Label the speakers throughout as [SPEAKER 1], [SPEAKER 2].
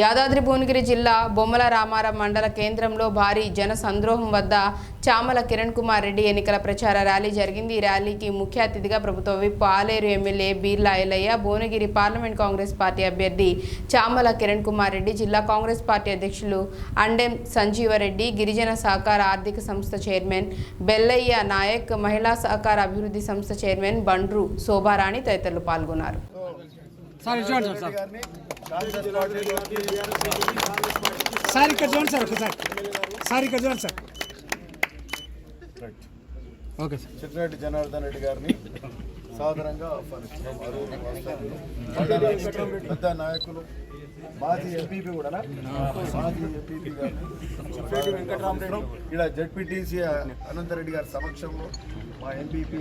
[SPEAKER 1] యాదాద్రి భువనగిరి జిల్లా బొమ్మల రామారం మండల కేంద్రంలో భారీ జన సంద్రోహం వద్ద చామల కిరణ్ కుమార్ రెడ్డి ఎన్నికల ప్రచార ర్యాలీ జరిగింది। ఈ ర్యాలీకి ముఖ్య అతిథిగా ప్రభుత్వ whip Aler MLA Beerla Ellaiah, Bhuvanagiri parliament Congress party అభ్యర్థి చామల కిరణ్ కుమార్ రెడ్డి, జిల్లా కాంగ్రెస్ పార్టీ అధ్యక్షులు అండెం సంజీవరెడ్డి, గిరిజన సహకార ఆర్థిక సంస్థ చైర్మన్ బెల్లయ్య నాయక్, మహిళా సహకార అభివృద్ధి సంస్థ చైర్మన్ బండ్రు శోభారాణి తదితరులు పాల్గొన్నారు।
[SPEAKER 2] చిట్టిరెడ్డి జనార్దన్ రెడ్డి గారిని సాధారణంగా పెద్ద నాయకులు మాజీ ఎంపీపీ కూడా మాజీ ఎంపీపీ గారిని ఇక్కడ జడ్పీటీసీ అనంతరెడ్డి గారి సమక్షంలో మా ఎంపీపీ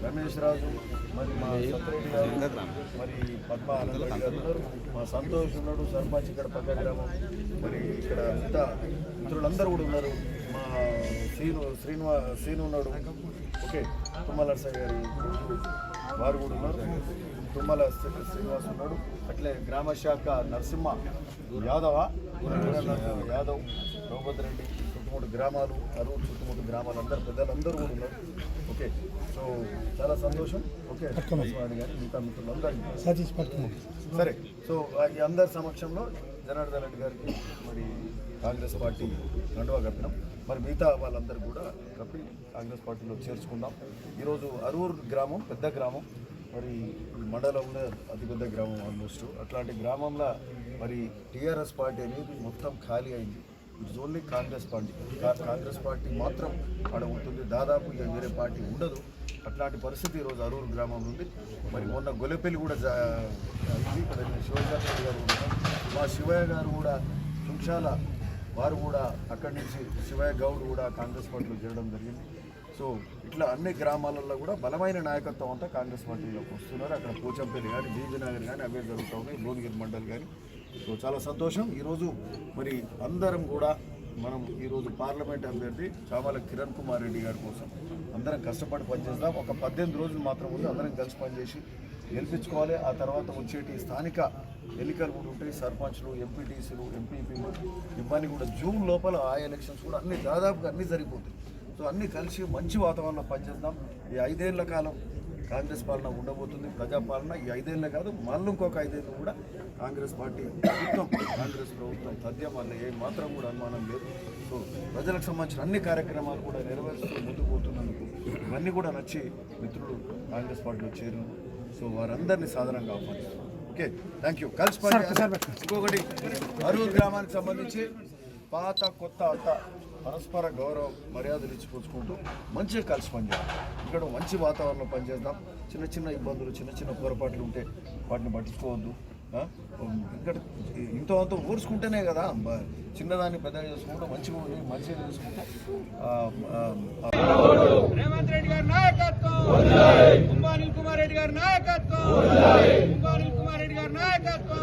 [SPEAKER 2] రమేష్ రాజు, మరి మా సత్యరెడ్డి గారు, మరి పద్మ అనంతరెడ్డి గారు ఉన్నారు, మా సంతోష్ ఉన్నాడు, సర్పంచ్ ఇక్కడ పక్క గ్రామం, మరి ఇక్కడ మిగతా మిత్రులందరూ కూడా ఉన్నారు, మా శ్రీను ఉన్నాడు, ఓకే తుమ్మల నరసయ్య గారి వారు కూడా ఉన్నారు, తుమ్మల శ్రీనివాస్ ఉన్నాడు, అట్లే గ్రామ శాఖ నరసింహ యాదవ్, ద్రౌపది రెడ్డి, చుట్టుముట్టు గ్రామాలు, అరువు చుట్టుముట్టు గ్రామాలు అందరు పెద్దలందరూ కూడా ఉన్నారు। ఓకే, సో చాలా సంతోషం। ఓకే గారి మిగతా మిత్రులందరూ సరే। సో ఈ అందరి సమక్షంలో జనార్దన్ రెడ్డి గారికి మరి కాంగ్రెస్ పార్టీ కండువా కప్పినాం, మరి మిగతా వాళ్ళందరూ కూడా కప్పి కాంగ్రెస్ పార్టీలో చేర్చుకుందాం। ఈరోజు అరూరు గ్రామం పెద్ద గ్రామం, మరి మండలంలో అతిపెద్ద గ్రామం ఆల్మోస్ట్, అట్లాంటి గ్రామంలో మరి టీఆర్ఎస్ పార్టీ అనేది మొత్తం ఖాళీ అయింది। ఇట్స్ ఓన్లీ కాంగ్రెస్ పార్టీ మాత్రం అక్కడ ఉంటుంది, దాదాపు ఇక వేరే పార్టీ ఉండదు। అట్లాంటి పరిస్థితి ఈరోజు అరూరు గ్రామం ఉంది। మరి మొన్న గొల్లెపల్లి కూడా అయింది, ఇక్కడ శివశంకర్ రెడ్డి గారు ఉన్నారు, మా శివయ్య గారు కూడా చుంచాల వారు కూడా అక్కడి నుంచి శివయ్య గౌడ్ కూడా కాంగ్రెస్ పార్టీలో చేరడం జరిగింది। సో ఇట్లా అన్ని గ్రామాలలో కూడా బలమైన నాయకత్వం అంతా కాంగ్రెస్ పార్టీలోకి వస్తున్నారు। అక్కడ పోచంపల్లి కానీ బీజనగర్ కానీ అవే జరుగుతూ ఉన్నాయి, భువనగిరి మండల్ కానీ। సో చాలా సంతోషం। ఈరోజు మరి అందరం కూడా మనం ఈరోజు పార్లమెంట్ అభ్యర్థి చామల కిరణ్ కుమార్ రెడ్డి గారి కోసం అందరం కష్టపడి పనిచేద్దాం। ఒక 18 రోజులు మాత్రం ఉంది, అందరం కలిసి పనిచేసి గెలిపించుకోవాలి। ఆ తర్వాత వచ్చేటి స్థానిక ఎన్నికలు కూడా ఉంటాయి, సర్పంచ్లు, ఎంపీటీసీలు, ఎంపీపీలు, ఇవన్నీ కూడా జూన్ లోపల ఆ ఎలక్షన్స్ కూడా అన్ని దాదాపుగా అన్నీ సరిపోతాయి। సో అన్నీ కలిసి మంచి వాతావరణంలో పనిచేద్దాం। ఈ 5 ఏళ్ల కాలం కాంగ్రెస్ పాలన ఉండబోతుంది, ప్రజాపాలన। ఈ 5 ఏళ్ళు కాదు, మళ్ళీ ఇంకొక 5 ఏళ్ళు కూడా కాంగ్రెస్ పార్టీ ప్రభుత్వం, కాంగ్రెస్ ప్రభుత్వం తథ్యం వల్ల ఏ మాత్రం కూడా అనుమానం లేదు। సో ప్రజలకు సంబంధించిన అన్ని కార్యక్రమాలు కూడా నెరవేరుస్తూ ముందుకు పోతున్నందుకు ఇవన్నీ కూడా నచ్చి మిత్రులు కాంగ్రెస్ పార్టీలో చేరిన, సో వారందరినీ సాధారణంగా ఆహ్వానిస్తారు। Okay, thank you. కలిసి ఇంకొకటి అరూరు గ్రామానికి సంబంధించి పాత కొత్త అంతా పరస్పర గౌరవ మర్యాదలు ఇచ్చిపుచ్చుకుంటూ మంచిగా కలిసి పనిచేయాలి। ఇక్కడ మంచి వాతావరణంలో పనిచేద్దాం। చిన్న చిన్న ఇబ్బందులు, చిన్న చిన్న పొరపాట్లు ఉంటే వాటిని పట్టించుకోవద్దు। ఇక్కడ ఇంత ఊర్చుకుంటేనే కదా చిన్నదాన్ని పెద్దగా చేసుకుంటూ మంచిగా ఉండి మంచిగా చేసుకుంటే
[SPEAKER 3] రేవంత్ రెడ్డి గారి నాయకత్వం, కుమార్ రెడ్డి గారి నాయకత్వం, కుమార్ రెడ్డి గారి నాయకత్వం।